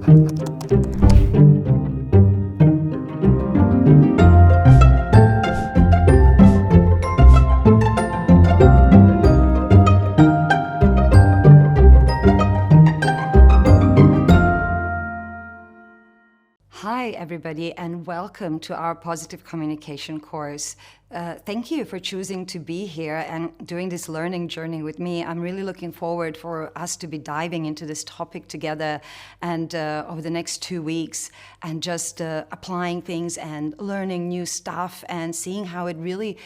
Hi, everybody, and welcome to our Positive Communication course. Thank you for choosing to be here and doing this learning journey with me. I'm really looking forward for us to be diving into this topic together and over the next 2 weeks and just applying things and learning new stuff and seeing how it really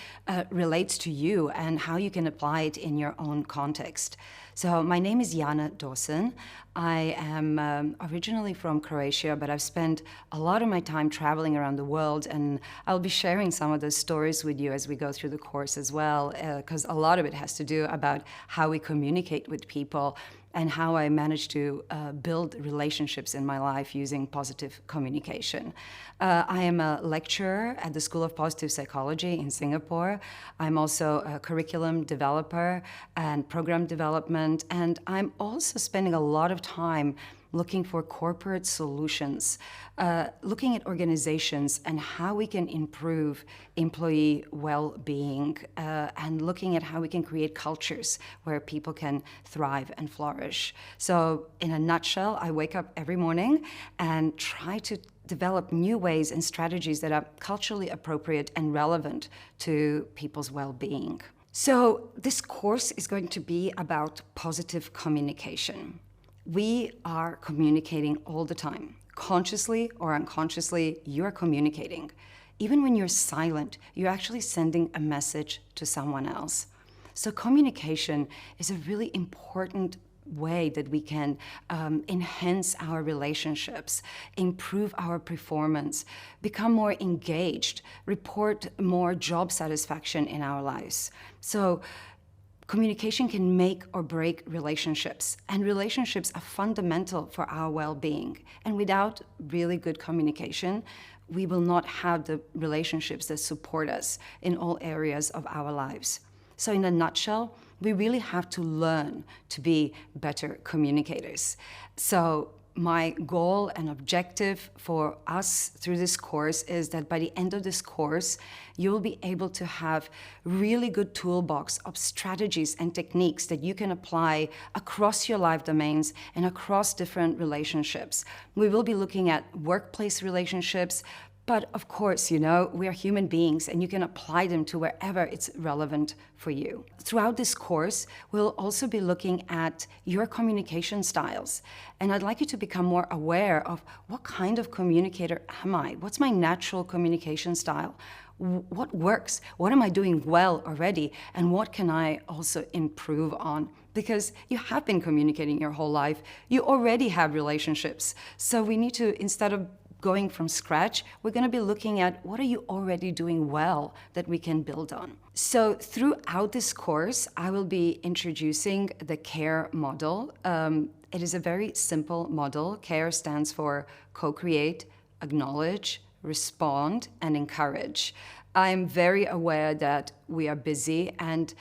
relates to you and how you can apply it in your own context. So my name is Jana Dawson. I am originally from Croatia, but I've spent a lot of my time traveling around the world, and I'll be sharing some of those stories with you as we go through the course as well, because a lot of it has to do about how we communicate with people and how I managed to build relationships in my life using positive communication. I am a lecturer at the School of Positive Psychology in Singapore. I'm also a curriculum developer and program development, and I'm also spending a lot of time looking for corporate solutions, looking at organizations and how we can improve employee well-being, and looking at how we can create cultures where people can thrive and flourish. So in a nutshell, I wake up every morning and try to develop new ways and strategies that are culturally appropriate and relevant to people's well-being. So this course is going to be about positive communication. We are communicating all the time. Consciously or unconsciously, you're communicating. Even when you're silent, you're actually sending a message to someone else. So communication is a really important way that we can enhance our relationships, improve our performance, become more engaged, report more job satisfaction in our lives. So communication can make or break relationships, and relationships are fundamental for our well-being. And without really good communication, we will not have the relationships that support us in all areas of our lives. So in a nutshell, we really have to learn to be better communicators. So my goal and objective for us through this course is that by the end of this course, you'll be able to have really good toolbox of strategies and techniques that you can apply across your life domains and across different relationships. We will be looking at workplace relationships, but of course, you know, we are human beings and you can apply them to wherever it's relevant for you. Throughout this course, we'll also be looking at your communication styles. And I'd like you to become more aware of what kind of communicator am I? What's my natural communication style? What works? What am I doing well already? And what can I also improve on? Because you have been communicating your whole life. You already have relationships. So we need to, instead of going from scratch, we're going to be looking at what are you already doing well that we can build on. So throughout this course, I will be introducing the CARE model. It is a very simple model. CARE stands for co-create, acknowledge, respond, and encourage. I'm very aware that we are busy and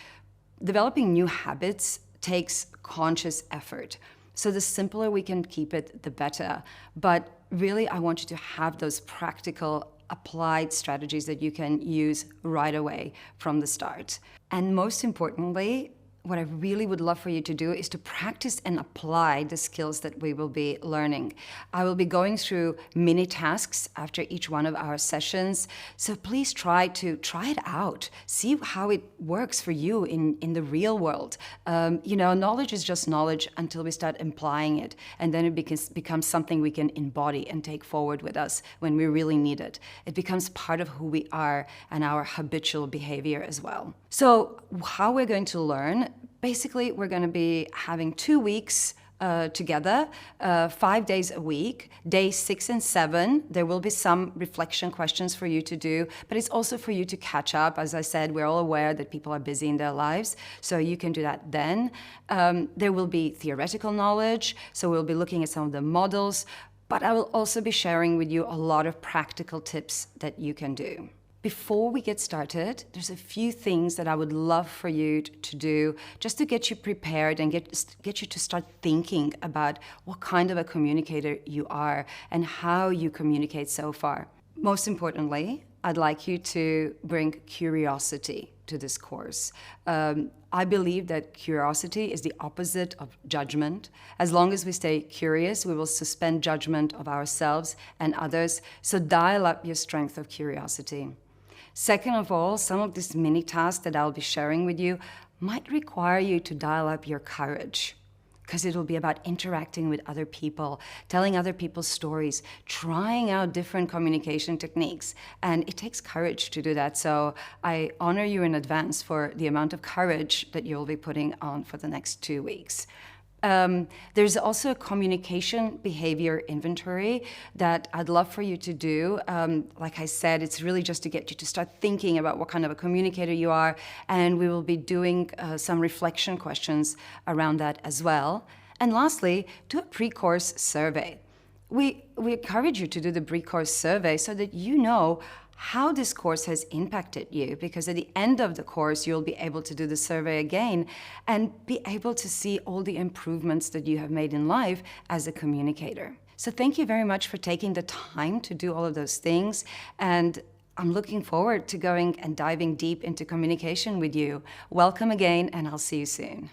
developing new habits takes conscious effort. So the simpler we can keep it, the better. But really, I want you to have those practical, applied strategies that you can use right away from the start. And most importantly, what I really would love for you to do is to practice and apply the skills that we will be learning. I will be going through mini tasks after each one of our sessions. So please try it out. See how it works for you in the real world. You know, knowledge is just knowledge until we start applying it. And then it becomes something we can embody and take forward with us when we really need it. It becomes part of who we are and our habitual behavior as well. So how we're going to learn, basically, we're going to be having 2 weeks together, 5 days a week. Day 6 and 7, there will be some reflection questions for you to do, but it's also for you to catch up. As I said, we're all aware that people are busy in their lives, so you can do that then. There will be theoretical knowledge, so we'll be looking at some of the models, but I will also be sharing with you a lot of practical tips that you can do. Before we get started, there's a few things that I would love for you to do just to get you prepared and get you to start thinking about what kind of a communicator you are and how you communicate so far. Most importantly, I'd like you to bring curiosity to this course. I believe that curiosity is the opposite of judgment. As long as we stay curious, we will suspend judgment of ourselves and others. So dial up your strength of curiosity. Second of all, some of these mini tasks that I'll be sharing with you might require you to dial up your courage, because it will be about interacting with other people, telling other people's stories, trying out different communication techniques. And it takes courage to do that. So I honor you in advance for the amount of courage that you'll be putting on for the next 2 weeks. There's also a communication behavior inventory that I'd love for you to do. Like I said, it's really just to get you to start thinking about what kind of a communicator you are, and we will be doing some reflection questions around that as well. And lastly, do a pre-course survey. We encourage you to do the pre-course survey so that you know how this course has impacted you, because at the end of the course, you'll be able to do the survey again and be able to see all the improvements that you have made in life as a communicator. So thank you very much for taking the time to do all of those things. And I'm looking forward to going and diving deep into communication with you. Welcome again, and I'll see you soon.